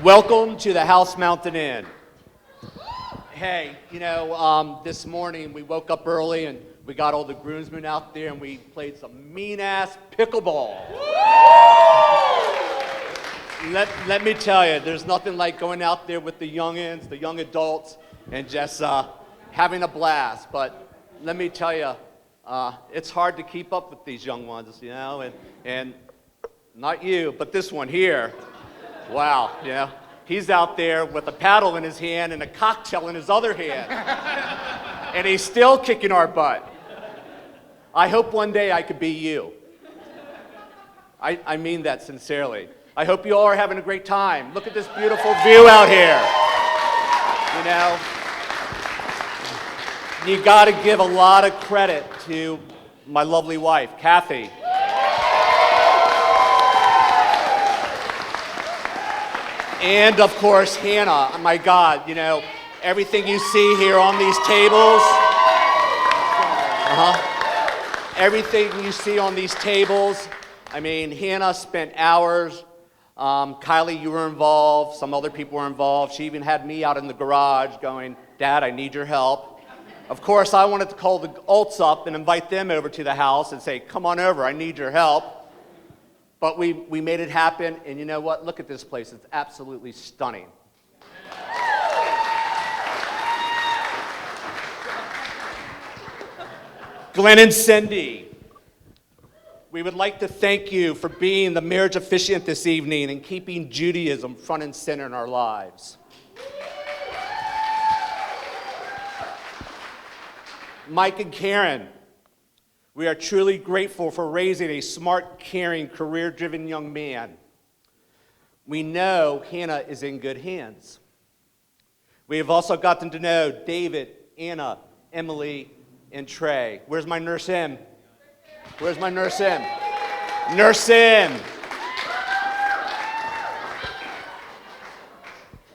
Welcome to the House Mountain Inn. Hey, this morning we woke up early and we got all the groomsmen out there and we played some mean-ass pickleball. Let me tell you, there's nothing like going out there with the youngins, the young adults, and just having a blast. But let me tell you, it's hard to keep up with these young ones, and not you, but this one here. Wow, he's out there with a paddle in his hand and a cocktail in his other hand. And he's still kicking our butt. I hope one day I could be you. I mean that sincerely. I hope you all are having a great time. Look at this beautiful view out here. You got to give a lot of credit to my lovely wife, Kathy. And of course, Hanna. My God, everything you see here on these tables, everything you see on these tables, Hanna spent hours. Kylie, you were involved. Some other people were involved. She even had me out in the garage going, Dad, I need your help. Of course, I wanted to call the Alts up and invite them over to the house and say, come on over, I need your help. But we made it happen, and you know what? Look at this place. It's absolutely stunning. Glenn and Cindy, we would like to thank you for being the marriage officiant this evening and keeping Judaism front and center in our lives. Mike and Karen, we are truly grateful for raising a smart, caring, career-driven young man. We know Hanna is in good hands. We have also gotten to know David, Anna, Emily, and Trey. Where's my nurse M? Where's my nurse M? Nurse M!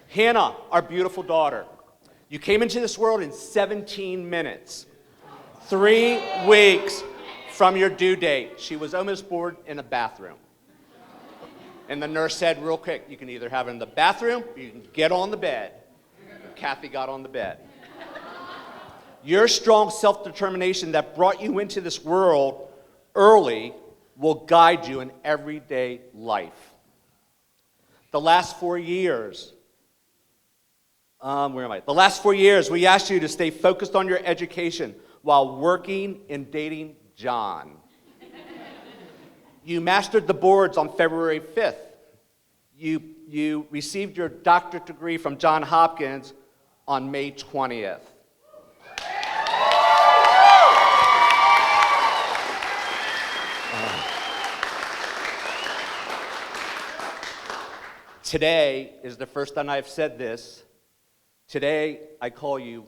Hanna, our beautiful daughter. You came into this world in 17 minutes. 3 weeks from your due date. She was almost born in a bathroom. And the nurse said real quick, you can either have her in the bathroom or you can get on the bed. And Kathy got on the bed. Your strong self-determination that brought you into this world early will guide you in everyday life. The last 4 years, The last 4 years, we asked you to stay focused on your education while working and dating John. You mastered the boards on February 5th. You received your doctorate degree from Johns Hopkins on May 20th. Today is the first time I've said this. Today, I call you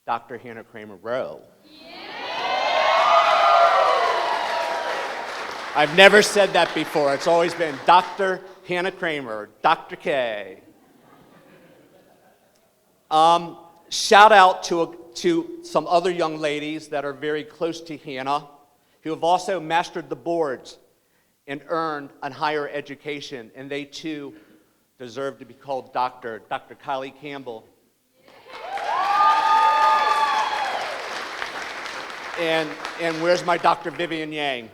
Dr. Hanna Kramer Rowe. I've never said that before. It's always been Dr. Hanna Kramer, Dr. K. Shout out to some other young ladies that are very close to Hanna who have also mastered the boards and earned a higher education, and they too deserve to be called Dr. Kylie Campbell. And where's my Dr. Vivian Yang?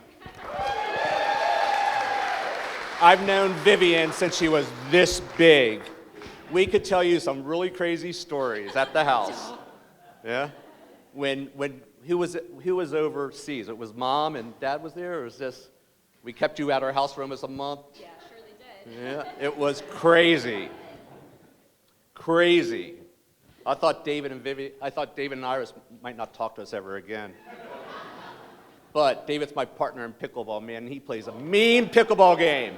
I've known Vivian since she was this big. We could tell you some really crazy stories at the house. Yeah? Who was overseas? It was Mom and Dad was there, or was this, we kept you at our house for almost a month? Yeah, surely did. Yeah, it was crazy. Crazy. I thought David and Iris might not talk to us ever again. But David's my partner in pickleball, man, and he plays a mean pickleball game.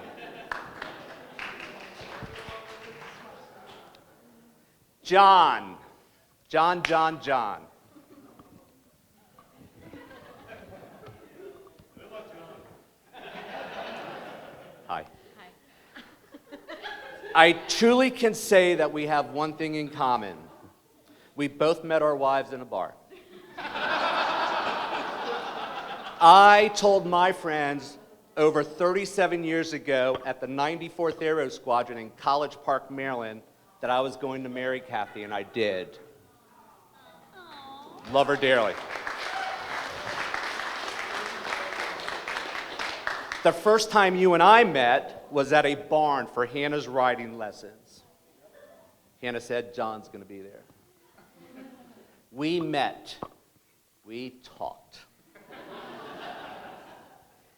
John. Hi. I truly can say that we have one thing in common. We both met our wives in a bar. I told my friends over 37 years ago at the 94th Aero Squadron in College Park, Maryland, that I was going to marry Kathy, and I did. Love her dearly. The first time you and I met was at a barn for Hannah's riding lessons. Hanna said, John's going to be there. We met. We talked.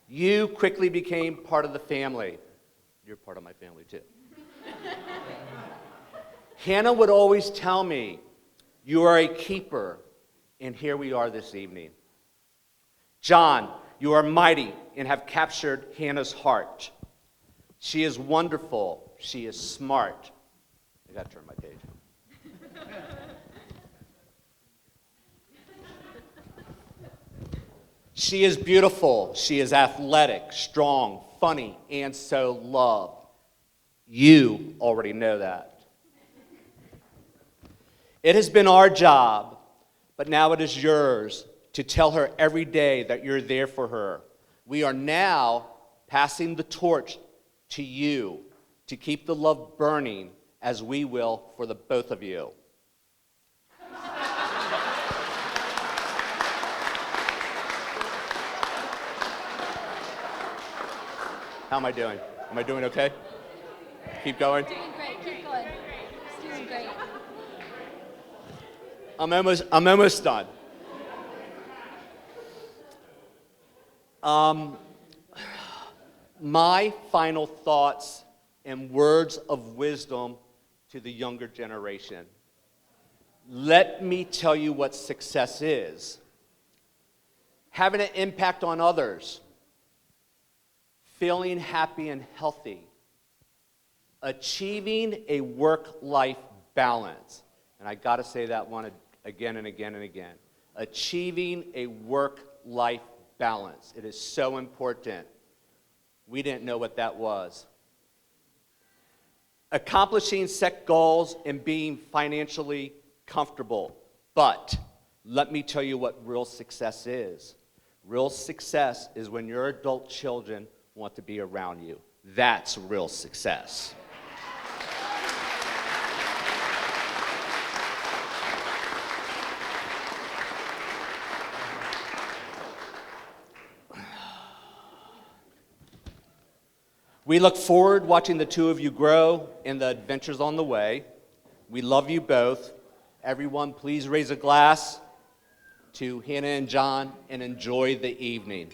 You quickly became part of the family. You're part of my family, too. Hanna would always tell me, you are a keeper, and here we are this evening. John, you are mighty and have captured Hannah's heart. She is wonderful. She is smart. I got to turn my page. She is beautiful. She is athletic, strong, funny, and so loved. You already know that. It has been our job, but now it is yours to tell her every day that you're there for her. We are now passing the torch to you to keep the love burning as we will for the both of you. How am I doing? Am I doing okay? Keep going? Doing great. Keep going. It's doing great. I'm almost done. My final thoughts and words of wisdom to the younger generation. Let me tell you what success is. Having an impact on others. Feeling happy and healthy. Achieving a work-life balance. And I got to say that one again and again and again. Achieving a work-life balance. It is so important. We didn't know what that was. Accomplishing set goals and being financially comfortable. But let me tell you what real success is. Real success is when your adult children want to be around you. That's real success. We look forward watching the two of you grow and the adventures on the way. We love you both. Everyone, please raise a glass to Hanna and John and enjoy the evening.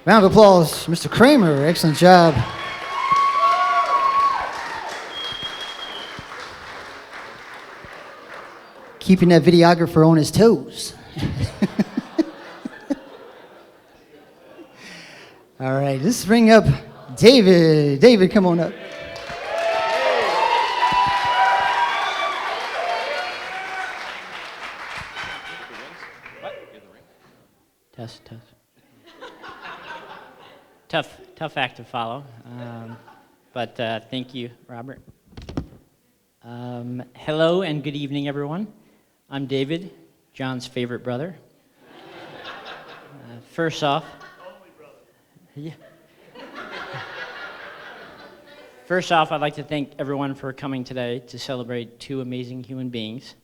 Round of applause, Mr. Kramer. Excellent job. Keeping that videographer on his toes. All right, let's bring up David. David, come on up. Test. Tough act to follow, but thank you, Robert. Hello and good evening, everyone. I'm David, John's favorite brother. First off, yeah. First off, I'd like to thank everyone for coming today to celebrate two amazing human beings.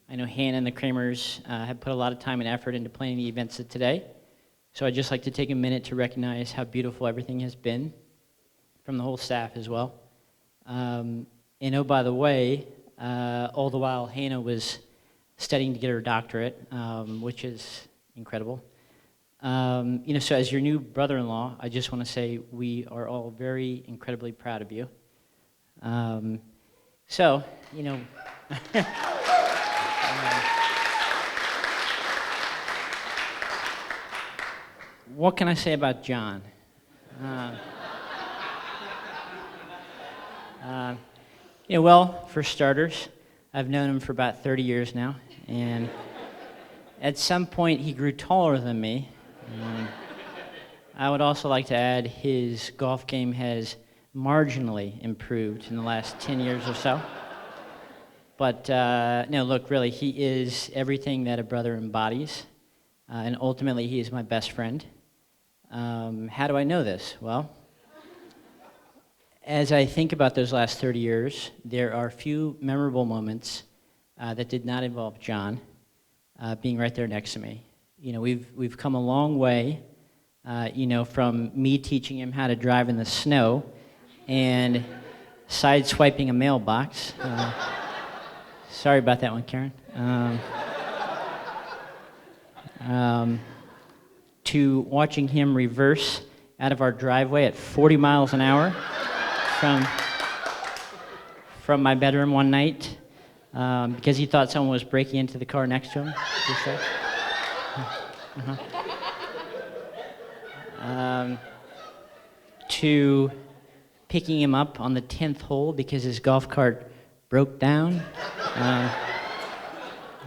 I know Hanna and the Kramers have put a lot of time and effort into planning the events of today. So I'd just like to take a minute to recognize how beautiful everything has been from the whole staff as well. And oh, by the way, all the while Hanna was studying to get her doctorate, which is incredible. So as your new brother-in-law, I just want to say we are all very incredibly proud of you. What can I say about John? Well, for starters, I've known him for about 30 years now, and at some point he grew taller than me. I would also like to add his golf game has marginally improved in the last 10 years or so. But no, look, really, he is everything that a brother embodies, and ultimately, he is my best friend. How do I know this? Well, as I think about those last 30 years, there are few memorable moments that did not involve John being right there next to me. You know, we've come a long way, you know, from me teaching him how to drive in the snow and sideswiping a mailbox. Sorry about that one, Karen. To watching him reverse out of our driveway at 40 miles an hour from my bedroom one night because he thought someone was breaking into the car next to him. To picking him up on the 10th hole because his golf cart broke down,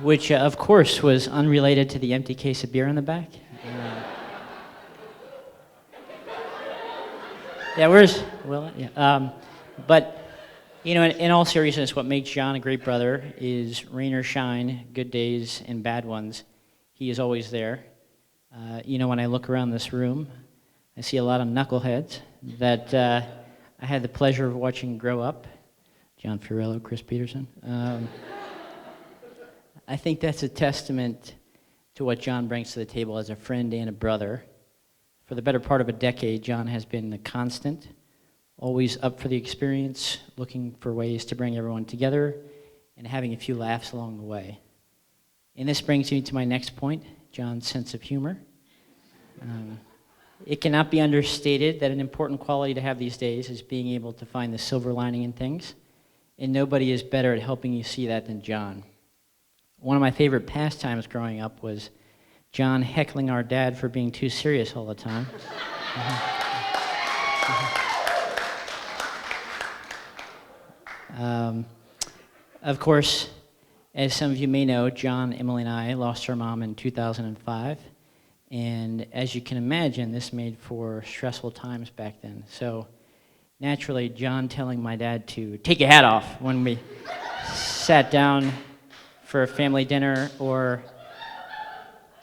which of course was unrelated to the empty case of beer in the back. Yeah, where's Will? Yeah. But you know, in all seriousness, what makes John a great brother is rain or shine, good days and bad ones. He is always there. You know, when I look around this room, I see a lot of knuckleheads that I had the pleasure of watching grow up. John Fiorello, Chris Peterson. I think that's a testament to what John brings to the table as a friend and a brother. For the better part of a decade, John has been the constant, always up for the experience, looking for ways to bring everyone together, and having a few laughs along the way. And this brings me to my next point, John's sense of humor. It cannot be understated that an important quality to have these days is being able to find the silver lining in things, and nobody is better at helping you see that than John. One of my favorite pastimes growing up was John heckling our dad for being too serious all the time. Of course, as some of you may know, John, Emily, and I lost our mom in 2005. And as you can imagine, this made for stressful times back then. So naturally, John telling my dad to take your hat off when we sat down for a family dinner, or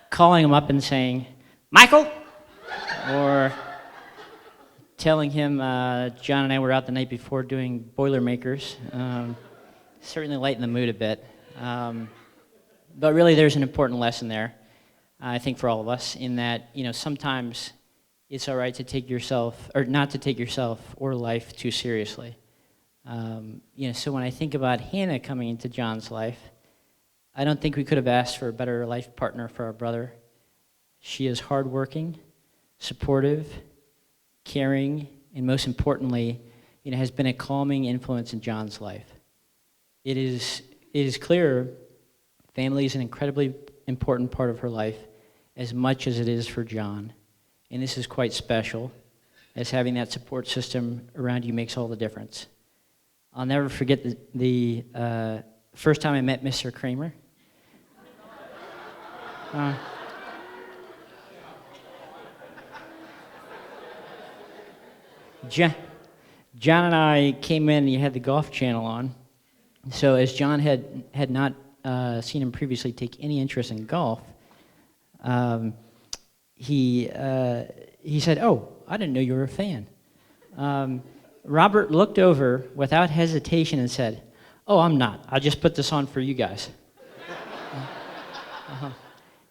calling him up and saying, "Michael," or telling him John and I were out the night before doing Boilermakers, certainly lightened the mood a bit. But really, there's an important lesson there, I think, for all of us, in that, you know, sometimes it's all right to take yourself, or not to take yourself or life too seriously. You know, so when I think about Hanna coming into John's life, I don't think we could have asked for a better life partner for our brother. She is hardworking, supportive, caring, and most importantly, you know, has been a calming influence in John's life. It is clear family is an incredibly important part of her life, as much as it is for John. And this is quite special, as having that support system around you makes all the difference. I'll never forget the first time I met Mr. Kramer. John and I came in, and you had the Golf Channel on. So as John had not seen him previously take any interest in golf, he said, "Oh, I didn't know you were a fan." Robert looked over without hesitation and said, "Oh, I'm not. I'll just put this on for you guys."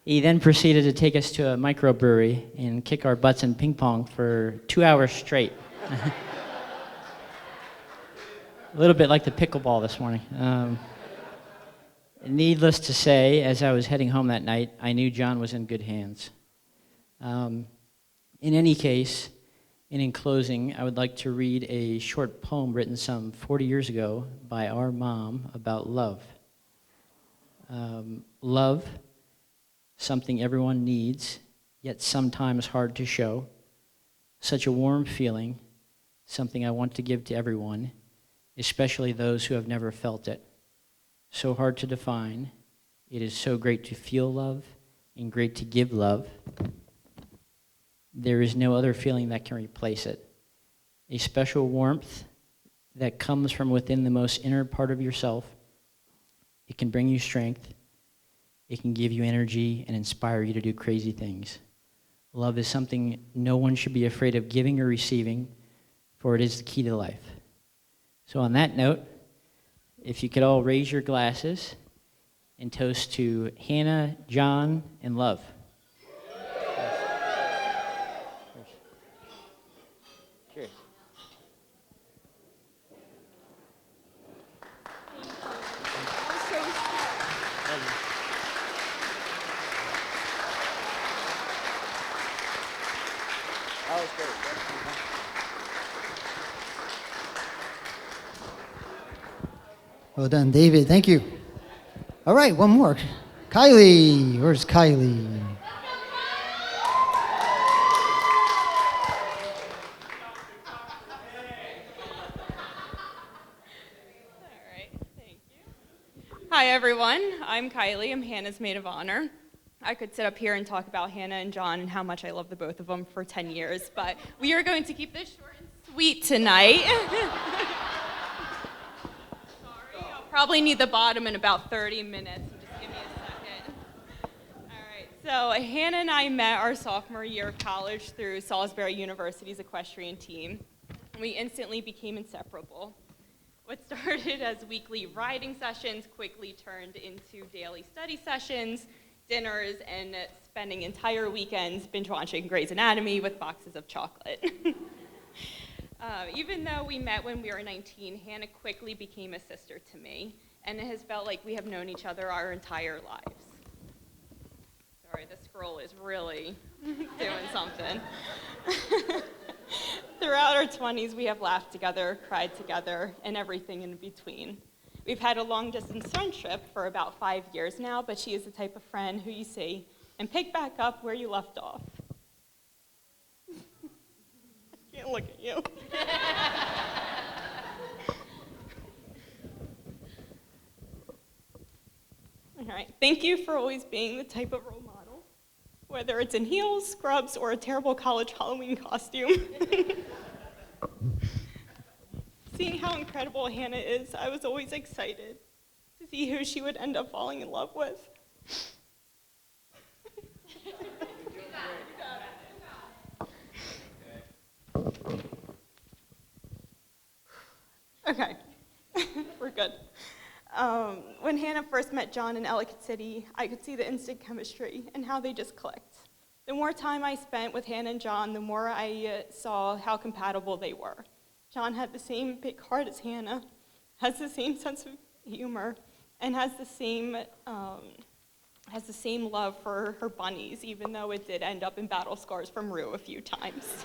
He then proceeded to take us to a microbrewery and kick our butts in ping pong for 2 hours straight. A little bit like the pickleball this morning. Needless to say, as I was heading home that night, I knew John was in good hands. In any case, and in closing, I would like to read a short poem written some 40 years ago by our mom about love. Love, something everyone needs, yet sometimes hard to show. Such a warm feeling, something I want to give to everyone, especially those who have never felt it. So hard to define. It is so great to feel love and great to give love. There is no other feeling that can replace it. A special warmth that comes from within the most inner part of yourself, It can bring you strength. It can give you energy and inspire you to do crazy things. Love is something no one should be afraid of giving or receiving, for it is the key to life. So on that note, if you could all raise your glasses and toast to Hannah, John, and love. Cheers. That was great. Well done, David. Thank you. All right, one more. Kylie. Where's Kylie? Hi, everyone. I'm Kylie. I'm Hannah's maid of honor. I could sit up here and talk about Hannah and John and how much I love the both of them for 10 years, but we are going to keep this short and sweet tonight. Sorry, I'll probably need the bottom in about 30 minutes. So just give me a second. All right, so Hannah and I met our sophomore year of college through Salisbury University's equestrian team. We instantly became inseparable. What started as weekly riding sessions quickly turned into daily study sessions, dinners, and spending entire weekends binge-watching Grey's Anatomy with boxes of chocolate. Even though we met when we were 19, Hannah quickly became a sister to me, and it has felt like we have known each other our entire lives. Sorry, the scroll is really doing something. Throughout our 20s, we have laughed together, cried together, and everything in between. We've had a long-distance friendship for about 5 years now, but she is the type of friend who you see and pick back up where you left off. I can't look at you. All right, thank you for always being the type of role model, whether it's in heels, scrubs, or a terrible college Halloween costume. Seeing how incredible Hannah is, I was always excited to see who she would end up falling in love with. Okay, we're good. When Hannah first met John in Ellicott City, I could see the instant chemistry and how they just clicked. The more time I spent with Hannah and John, the more I saw how compatible they were. John had the same big heart as Hannah, has the same sense of humor, and has the same love for her bunnies, even though it did end up in battle scars from Rue a few times.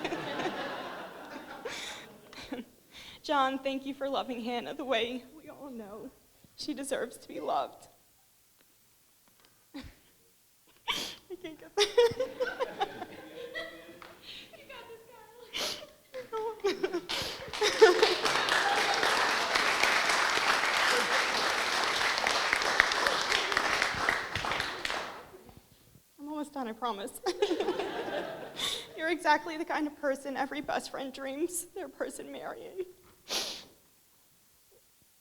John, thank you for loving Hannah the way we all know she deserves to be loved. I can't get that. You got this, Kyle. I'm almost done, I promise. You're exactly the kind of person every best friend dreams their person marrying.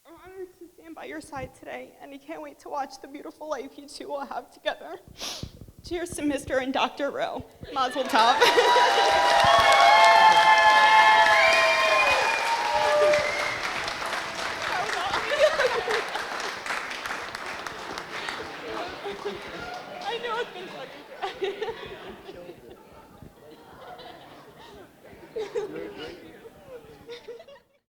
I'm honored to stand by your side today, and I can't wait to watch the beautiful life you two will have together. Cheers to Mr. and Dr. Rowe. Mazel tov. I know it's been such a